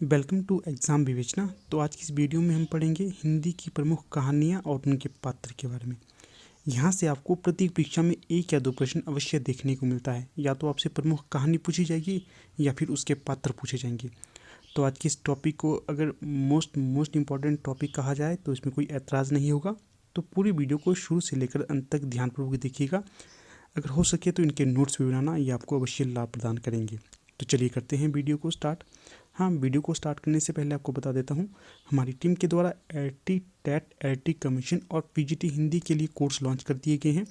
Welcome to exam विवेचना। तो आज की इस वीडियो में हम पढ़ेंगे हिंदी की प्रमुख कहानियाँ और उनके पात्र के बारे में। यहाँ से आपको प्रत्येक परीक्षा में एक या दो प्रश्न अवश्य देखने को मिलता है। या तो आपसे प्रमुख कहानी पूछी जाएगी या फिर उसके पात्र पूछे जाएंगे। तो आज के इस टॉपिक को अगर मोस्ट इम्पॉर्टेंट टॉपिक कहा जाए तो इसमें कोई ऐतराज़ नहीं होगा। तो पूरी वीडियो को शुरू से लेकर अंत तक ध्यानपूर्वक देखिएगा। अगर हो सके तो इनके नोट्स भी बनाना, ये आपको अवश्य लाभ प्रदान करेंगे। तो चलिए करते हैं वीडियो को स्टार्ट। हाँ, वीडियो को स्टार्ट करने से पहले आपको बता देता हूँ, हमारी टीम के द्वारा एटी टेट एटी कमीशन और पीजीटी हिंदी के लिए कोर्स लॉन्च कर दिए गए हैं।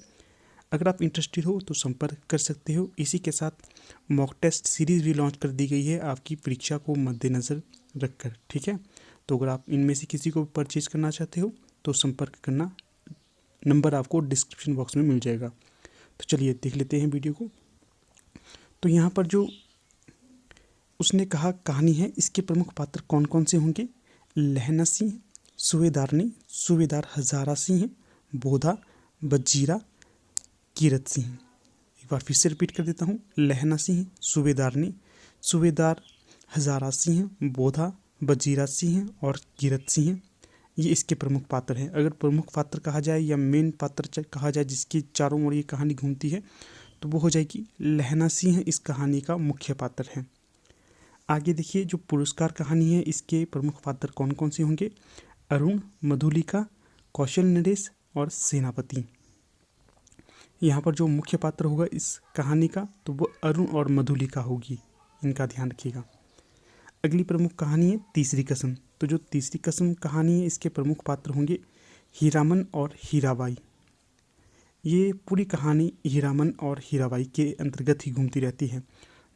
अगर आप इंटरेस्टेड हो तो संपर्क कर सकते हो। इसी के साथ मॉक टेस्ट सीरीज़ भी लॉन्च कर दी गई है आपकी परीक्षा को मद्देनज़र रखकर। ठीक है, तो अगर आप इनमें से किसी को परचेज करना चाहते हो तो संपर्क करना, नंबर आपको डिस्क्रिप्शन बॉक्स में मिल जाएगा। तो चलिए देख लेते हैं वीडियो को। तो यहाँ पर जो उसने कहा कहानी है, इसके प्रमुख पात्र कौन कौन से होंगे? लहना सिंह, सूबेदारनी, सूबेदार हजारा सिंह, बोधा, बजीरा, कीरत सिंह। एक बार फिर से रिपीट कर देता हूँ। लहना सिंह, सूबेदारनी, सूबेदार हजारा सिंह, बोधा, बजीरा सिंह और कीरत सिंह, ये इसके प्रमुख पात्र हैं। अगर प्रमुख पात्र कहा जाए या मेन पात्र कहा जाए जिसकी चारों ओर ये कहानी घूमती है, तो वो हो जाएगी लहना सिंह इस कहानी का मुख्य पात्र है। आगे देखिए, जो पुरस्कार कहानी है इसके प्रमुख पात्र कौन कौन से होंगे? अरुण, मधुलिका, कौशल नरेश और सेनापति। यहाँ पर जो मुख्य पात्र होगा इस कहानी का तो वो अरुण और मधुलिका होगी, इनका ध्यान रखिएगा। अगली प्रमुख कहानी है तीसरी कसम। तो जो तीसरी कसम कहानी है इसके प्रमुख पात्र होंगे हीरामन और हीराबाई। ये पूरी कहानी हीरामन और हीराबाई के अंतर्गत ही घूमती रहती है।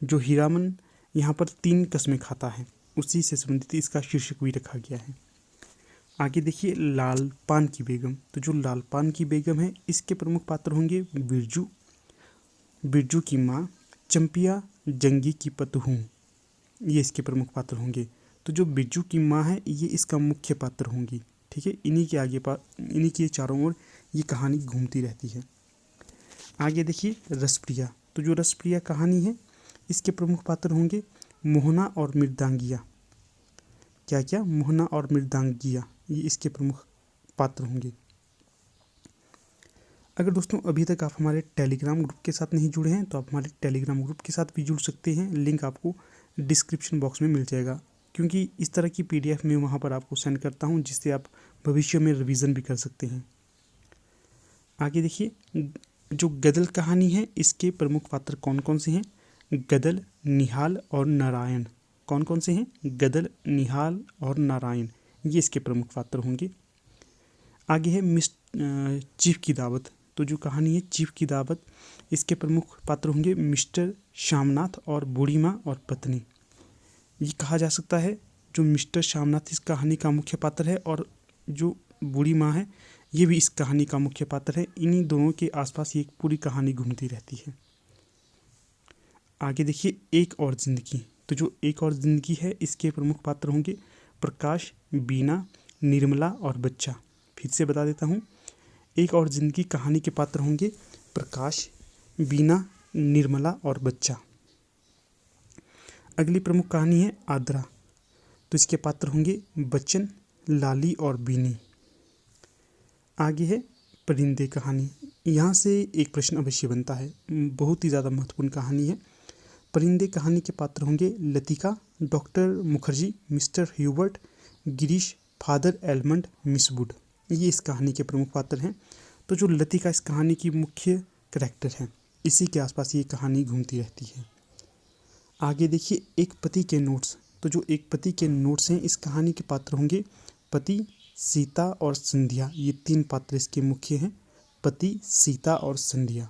जो हीरामन यहाँ पर 3 कस्में खाता है, उसी से संबंधित इसका शीर्षक भी रखा गया है। आगे देखिए, लाल पान की बेगम। तो जो लाल पान की बेगम है इसके प्रमुख पात्र होंगे बिरजू, बिरजू की माँ, चंपिया, जंगी की पतहू, ये इसके प्रमुख पात्र होंगे। तो जो बिरजू की माँ है ये इसका मुख्य पात्र होंगी। ठीक है, इन्हीं के आगे इन्हीं के चारों ओर ये कहानी घूमती रहती है। आगे देखिए, रसप्रिया। तो जो रसप्रिया कहानी है इसके प्रमुख पात्र होंगे मोहना और मृदांगिया। क्या क्या? मोहना और मृदांगिया, ये इसके प्रमुख पात्र होंगे। अगर दोस्तों अभी तक आप हमारे टेलीग्राम ग्रुप के साथ नहीं जुड़े हैं तो आप हमारे टेलीग्राम ग्रुप के साथ भी जुड़ सकते हैं। लिंक आपको डिस्क्रिप्शन बॉक्स में मिल जाएगा, क्योंकि इस तरह की PDF मैं वहाँ पर आपको सेंड करता हूँ जिससे आप भविष्य में रिवीजन भी कर सकते हैं। आगे देखिए, जो गदल कहानी है इसके प्रमुख पात्र कौन कौन से हैं? गदल, निहाल और नारायण। कौन कौन से हैं? गदल, निहाल और नारायण, ये इसके प्रमुख पात्र होंगे। आगे है चीफ की दावत। तो जो कहानी है चीफ की दावत, इसके प्रमुख पात्र होंगे मिस्टर श्यामनाथ और बूढ़ी माँ और पत्नी। ये कहा जा सकता है जो मिस्टर श्यामनाथ इस कहानी का मुख्य पात्र है और जो बूढ़ी माँ है ये भी इस कहानी का मुख्य पात्र है। इन्हीं दोनों के आसपास ये पूरी कहानी घूमती रहती है। आगे देखिए, एक और ज़िंदगी। तो जो एक और ज़िंदगी है इसके प्रमुख पात्र होंगे प्रकाश, बीना, निर्मला और बच्चा। फिर से बता देता हूँ, एक और ज़िंदगी कहानी के पात्र होंगे प्रकाश, बीना, निर्मला और बच्चा। अगली प्रमुख कहानी है आद्रा। तो इसके पात्र होंगे बच्चन, लाली और बीनी। आगे है परिंदे कहानी। यहाँ से एक प्रश्न अवश्य बनता है, बहुत ही ज़्यादा महत्वपूर्ण कहानी है। परिंदे कहानी के पात्र होंगे Latika, doctor Mukherjee, mister Hubert, Girish, father almond, miss would, ये इस कहानी के प्रमुख पात्र हैं। तो जो लतिका इस कहानी की मुख्य कैरेक्टर है, इसी के आसपास ये कहानी घूमती रहती है। आगे देखिए, एक पति के नोट्स। तो जो एक पति के नोट्स हैं इस कहानी के पात्र होंगे पति, सीता और संध्या, ये 3 पात्र इसके मुख्य हैं, पति, सीता और संध्या।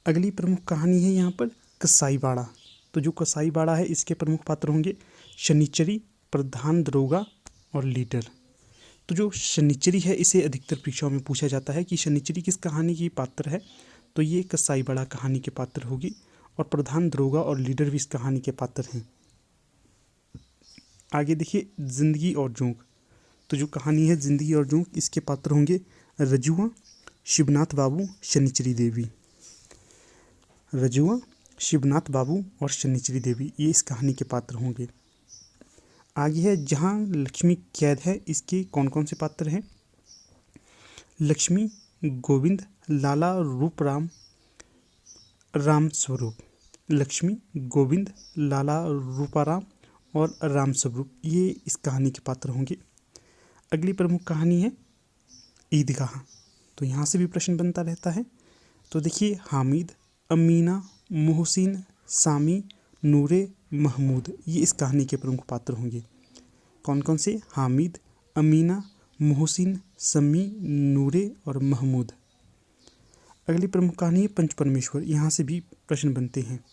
अगली प्रमुख कहानी है यहाँ पर कसाईवाड़ा। तो जो कसाईवाड़ा है इसके प्रमुख पात्र होंगे शनिचरी, प्रधान दरोगा और लीडर। तो जो शनिचरी है इसे अधिकतर परीक्षाओं में पूछा जाता है कि शनिचरी किस कहानी की पात्र है, तो ये कसाईवाड़ा कहानी के पात्र होगी। और प्रधान दरोगा और लीडर भी इस कहानी के पात्र हैं। आगे देखिए, जिंदगी और जोंक। तो जो कहानी है जिंदगी और जोंक, इसके पात्र होंगे रजुआ, शिवनाथ बाबू, शनिचरी देवी। रजुआ, शिवनाथ बाबू और शनिचरी देवी ये इस कहानी के पात्र होंगे। आगे है जहाँ लक्ष्मी कैद है, इसके कौन कौन से पात्र हैं? लक्ष्मी, गोविंद, लाला, रूपराम, राम स्वरूप। लक्ष्मी, गोविंद, लाला, रूपाराम और राम स्वरूप ये इस कहानी के पात्र होंगे। अगली प्रमुख कहानी है ईदगाह। तो यहाँ से भी प्रश्न बनता रहता है। तो देखिए, हामिद, अमीना, मोहसिन, सामी, नूरे, महमूद ये इस कहानी के प्रमुख पात्र होंगे। कौन कौन से? हामिद, अमीना, मोहसिन, समी, नूरे और महमूद। अगली प्रमुख कहानी है पंच परमेश्वर। यहाँ से भी प्रश्न बनते हैं।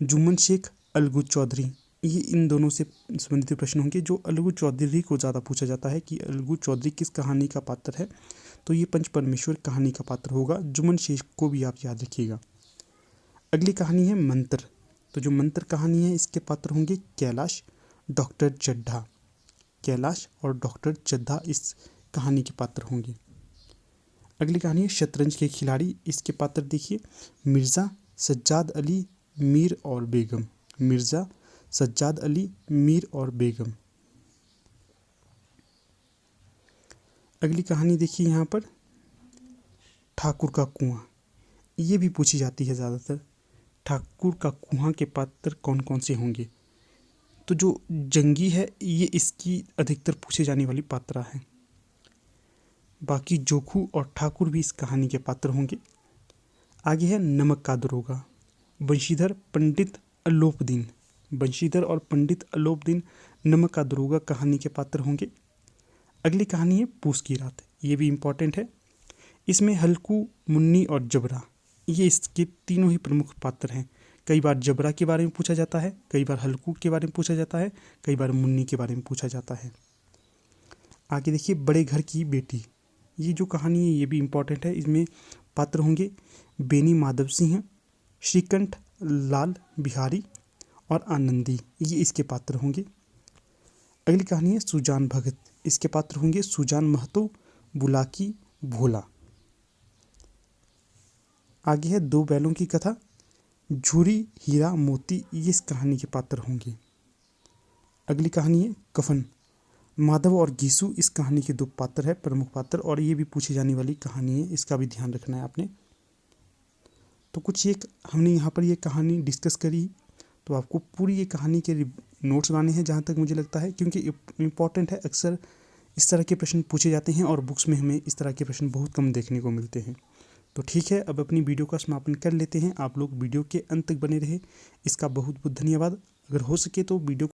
जुम्मन शेख, अलगू चौधरी ये इन दोनों से संबंधित प्रश्न होंगे। जो अलगू चौधरी को ज़्यादा पूछा जाता है कि अलगू चौधरी किस कहानी का पात्र है, तो ये पंच परमेश्वर कहानी का पात्र होगा। जुम्मन शेख को भी आप याद रखिएगा। अगली कहानी है मंत्र। तो जो मंत्र कहानी है इसके पात्र होंगे कैलाश, डॉक्टर चड्ढा। कैलाश और डॉक्टर चड्ढा इस कहानी के पात्र होंगे। अगली कहानी है शतरंज के खिलाड़ी। इसके पात्र देखिए, मिर्ज़ा, सज्जाद अली, मीर और बेगम। मिर्ज़ा, सज्जाद अली, मीर और बेगम। अगली कहानी देखिए यहाँ पर ठाकुर का कुआं। ये भी पूछी जाती है ज़्यादातर। ठाकुर का कुआं के पात्र कौन कौन से होंगे? तो जो जंगी है ये इसकी अधिकतर पूछे जाने वाली पात्रा है। बाकी जोखू और ठाकुर भी इस कहानी के पात्र होंगे। आगे है नमक का दरोगा। बंशीधर, पंडित अलोपदीन। बंशीधर और पंडित अलोपदीन नमक का दरोगा कहानी के पात्र होंगे। अगली कहानी है पूस की रात। ये भी इम्पॉर्टेंट है। इसमें हल्कू, मुन्नी और जबरा ये इसके तीनों ही प्रमुख पात्र हैं। कई बार जबरा के बारे में पूछा जाता है, कई बार हल्कू के बारे में पूछा जाता है, कई बार मुन्नी के बारे में पूछा जाता है। आगे देखिए बड़े घर की बेटी। ये जो कहानी है ये भी इम्पॉर्टेंट है। इसमें पात्र होंगे बेनी माधव सिंह, श्रीकंठ, लाल बिहारी और आनंदी ये इसके पात्र होंगे। अगली कहानी है सुजान भगत। इसके पात्र होंगे सुजान महतो, बुलाकी, भोला। आगे है दो बैलों की कथा। झूरी, हीरा, मोती ये इस कहानी के पात्र होंगे। अगली कहानी है कफन। माधव और गीसू इस कहानी के दो पात्र है, प्रमुख पात्र, और ये भी पूछी जाने वाली कहानी है, इसका भी ध्यान रखना है आपने। तो कुछ एक हमने यहाँ पर ये कहानी डिस्कस करी। तो आपको पूरी ये कहानी के नोट्स बनाने हैं जहाँ तक मुझे लगता है, क्योंकि इम्पॉर्टेंट है। अक्सर इस तरह के प्रश्न पूछे जाते हैं और बुक्स में हमें इस तरह के प्रश्न बहुत कम देखने को मिलते हैं। तो ठीक है, अब अपनी वीडियो का समापन कर लेते हैं। आप लोग वीडियो के अंत तक बने रहे, इसका बहुत बहुत धन्यवाद। अगर हो सके तो वीडियो